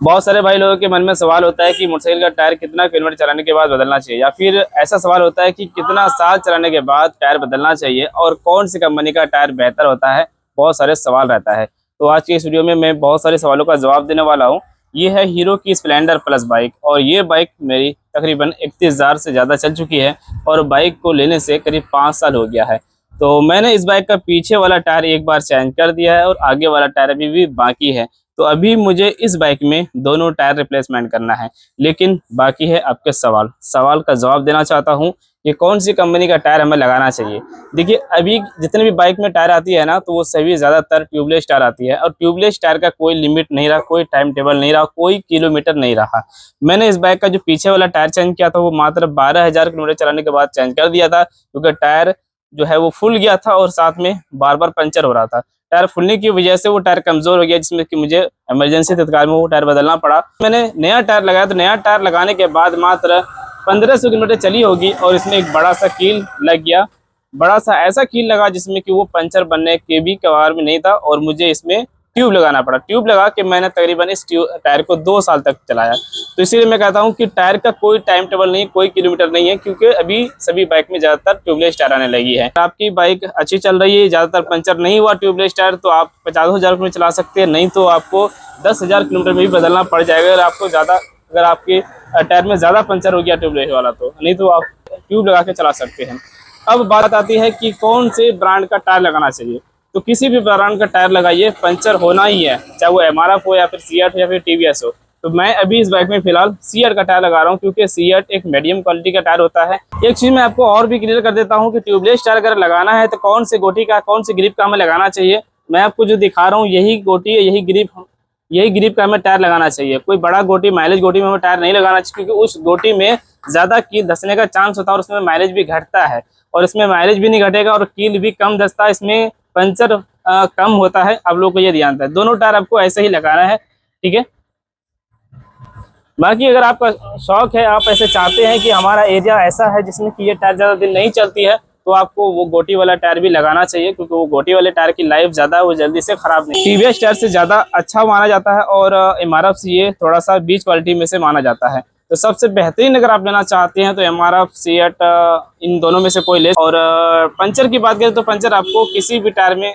बहुत सारे भाई लोगों के मन में सवाल होता है कि मोटरसाइकिल का टायर कितना किलोमीटर चलाने के बाद बदलना चाहिए, या फिर ऐसा सवाल होता है कि कितना साल चलाने के बाद टायर बदलना चाहिए और कौन सी कंपनी का टायर बेहतर होता है। बहुत सारे सवाल रहता है। तो आज की इस वीडियो में मैं बहुत सारे सवालों का जवाब देने वाला हूँ। ये है हीरो की स्प्लेंडर प्लस बाइक, और ये बाइक मेरी तकरीबन 31,000 से ज़्यादा चल चुकी है और बाइक को लेने से करीब 5 साल हो गया है। तो मैंने इस बाइक का पीछे वाला टायर एक बार चेंज कर दिया है और आगे वाला टायर अभी भी बाकी है। तो अभी मुझे इस बाइक में दोनों टायर रिप्लेसमेंट करना है, लेकिन बाकी है आपके सवाल का जवाब देना चाहता हूँ कि कौन सी कंपनी का टायर हमें लगाना चाहिए। देखिए, अभी जितने भी बाइक में टायर आती है ना, तो वो सभी ज़्यादातर ट्यूबलेस टायर आती है, और ट्यूबलेस टायर का कोई लिमिट नहीं रहा, कोई टाइम टेबल नहीं रहा, कोई किलोमीटर नहीं रहा। मैंने इस बाइक का जो पीछे वाला टायर चेंज किया था वो मात्र 12,000 किलोमीटर चलाने के बाद चेंज कर दिया था, क्योंकि टायर जो है वो फूल गया था और साथ में बार बार पंचर हो रहा था। टायर फूलने की वजह से वो टायर कमजोर हो गया, जिसमें कि मुझे इमरजेंसी तत्काल में वो टायर बदलना पड़ा। मैंने नया टायर लगाया, तो नया टायर लगाने के बाद मात्र 1500 किलोमीटर चली होगी और इसमें एक बड़ा सा कील लग गया। बड़ा सा ऐसा कील लगा जिसमें कि वो पंचर बनने के भी कगार में नहीं था, और मुझे इसमें ट्यूब लगाना पड़ा। ट्यूब लगा के मैंने तकरीबन इस टायर को 2 साल तक चलाया। तो इसीलिए मैं कहता हूँ कि टायर का कोई टाइम टेबल नहीं, कोई किलोमीटर नहीं है, क्योंकि अभी सभी बाइक में ज़्यादातर ट्यूबलेस टायर आने लगी है। आपकी बाइक अच्छी चल रही है, ज़्यादातर पंचर नहीं हुआ ट्यूबलेस टायर, तो आप 50,000 किलोमीटर चला सकते हैं। नहीं तो आपको 10,000 किलोमीटर में भी बदलना पड़ जाएगा अगर आपको अगर आपके टायर में ज़्यादा पंचर हो गया ट्यूबलेस वाला, तो नहीं तो आप ट्यूब लगा के चला सकते हैं। अब बात आती है कि कौन से ब्रांड का टायर लगाना चाहिए। तो किसी भी ब्रांड का टायर लगाइए, पंचर होना ही है, चाहे वो एमआरएफ हो या फिर सीएट हो या फिर टीवीएस हो। तो मैं अभी इस बाइक में फिलहाल सीएट का टायर लगा रहा हूँ, क्योंकि सीएट एक मीडियम क्वालिटी का टायर होता है। एक चीज़ मैं आपको और भी क्लियर कर देता हूँ कि ट्यूबलेस टायर अगर लगाना है तो कौन से गोटी का, कौन सी ग्रिप का हमें लगाना चाहिए। मैं आपको जो दिखा रहा हूँ यही गोटी है, यही ग्रिप का हमें टायर लगाना चाहिए। कोई बड़ा गोटी, माइलेज गोटी में हमें टायर नहीं लगाना चाहिए, क्योंकि उस गोटी में ज़्यादा कील धंसने का चांस होता है और उसमें माइलेज भी घटता है। और इसमें माइलेज भी नहीं घटेगा और कील भी कम धंसता है, इसमें पंचर कम होता है। आप लोग को ये ध्यान है, दोनों टायर आपको ऐसे ही लगाना है, ठीक है। बाकी अगर आपका शौक है, आप ऐसे चाहते हैं कि हमारा एरिया ऐसा है जिसमें कि ये टायर ज़्यादा दिन नहीं चलती है, तो आपको वो गोटी वाला टायर भी लगाना चाहिए, क्योंकि वो गोटी वाले टायर की लाइफ ज़्यादा है, वो जल्दी से ख़राब नहीं। टीवीएस टायर से ज़्यादा अच्छा माना जाता है और एमआरएफ से ये थोड़ा सा बीच क्वालिटी में से माना जाता है। तो सबसे बेहतरीन अगर आप लेना चाहते हैं तो एमआरएफ, सीएट, इन दोनों में से कोई ले। और पंचर की बात करें तो पंचर आपको किसी भी टायर में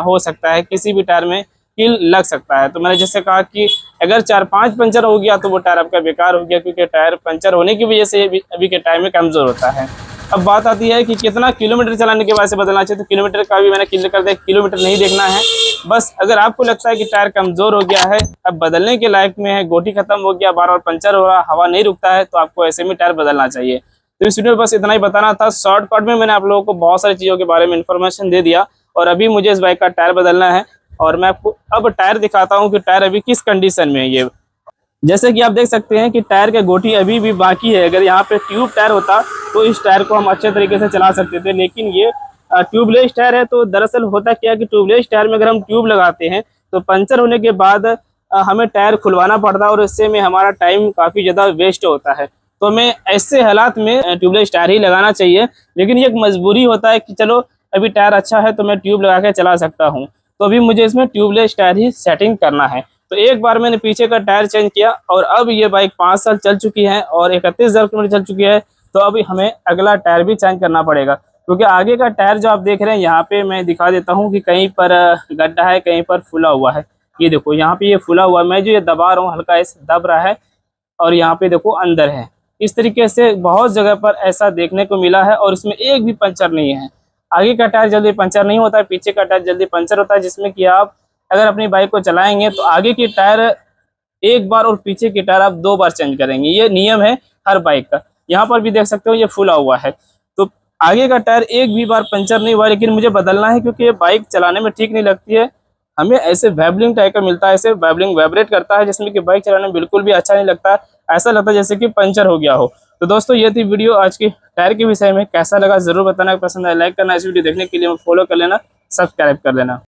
हो सकता है, किसी भी टायर में कील लग सकता है। तो मैंने जैसे कहा कि अगर 4-5 पंचर हो गया तो वो टायर आपका बेकार हो गया, क्योंकि टायर पंचर होने की वजह से अभी के टाइम में कमज़ोर होता है। अब बात आती है कि कितना किलोमीटर चलाने के बाद से बदलना चाहिए। तो किलोमीटर का भी मैंने क्लियर कर दिया, किलोमीटर नहीं देखना है। बस अगर आपको लगता है कि टायर कमज़ोर हो गया है, अब बदलने के लायक में है, गोटी खत्म हो गया, बार बार पंचर हो रहा, हवा नहीं रुकता है, तो आपको ऐसे में टायर बदलना चाहिए। तो इस वीडियो में बस इतना ही बताना था। शॉर्टकट में मैंने आप लोगों को बहुत सारी चीज़ों के बारे में इन्फॉर्मेशन दे दिया, और अभी मुझे इस बाइक का टायर बदलना है। और मैं आपको अब टायर दिखाता हूँ कि टायर अभी किस कंडीशन में है। ये जैसे कि आप देख सकते हैं कि टायर का गोटी अभी भी बाकी है। अगर यहाँ पे ट्यूब टायर होता तो इस टायर को हम अच्छे तरीके से चला सकते थे, लेकिन ये ट्यूबलेस टायर है। तो दरअसल होता क्या कि ट्यूबलेस टायर में अगर हम ट्यूब लगाते हैं तो पंचर होने के बाद हमें टायर खुलवाना पड़ता है, और इससे में हमारा टाइम काफ़ी ज़्यादा वेस्ट होता है। तो हमें ऐसे हालात में ट्यूबलेस टायर ही लगाना चाहिए, लेकिन ये एक मजबूरी होता है कि चलो अभी टायर अच्छा है तो मैं ट्यूब लगा के चला सकता हूँ। तो अभी मुझे इसमें ट्यूबलेस टायर ही सेटिंग करना है। तो एक बार मैंने पीछे का टायर चेंज किया और अब ये बाइक 5 साल चल चुकी है और 31,000 किलोमीटर चल चुकी है। तो अभी हमें अगला टायर भी चेंज करना पड़ेगा, क्योंकि आगे का टायर जो आप देख रहे हैं यहाँ पे मैं दिखा देता हूँ कि कहीं पर गड्ढा है, कहीं पर फुला हुआ है। ये देखो यहाँ पे ये फुला हुआ है, मैं जो ये दबा रहा हूँ हल्का ऐसे दब रहा है, और यहाँ पे देखो अंदर है। इस तरीके से बहुत जगह पर ऐसा देखने को मिला है, और इसमें एक भी पंचर नहीं है। आगे का टायर जल्दी पंचर नहीं होता है, पीछे का टायर जल्दी पंचर होता है, जिसमें कि आप अगर अपनी बाइक को चलाएंगे तो आगे की टायर एक बार और पीछे की टायर आप 2 बार चेंज करेंगे। ये नियम है हर बाइक का। यहाँ पर भी देख सकते हो ये फुला हुआ है। तो आगे का टायर एक भी बार पंचर नहीं हुआ, लेकिन मुझे बदलना है, क्योंकि ये बाइक चलाने में ठीक नहीं लगती है। हमें ऐसे वैबलिंग टाइप का मिलता है, ऐसे वैबलिंग वाइब्रेट करता है, जिसमें कि बाइक चलाने में बिल्कुल भी अच्छा नहीं लगता। ऐसा लगता है जैसे कि पंचर हो गया हो। तो दोस्तों ये थी वीडियो आज की टायर के विषय में। कैसा लगा जरूर बताना, पसंद आया लाइक करना, इस वीडियो देखने के लिए फॉलो कर लेना, सब्सक्राइब कर लेना।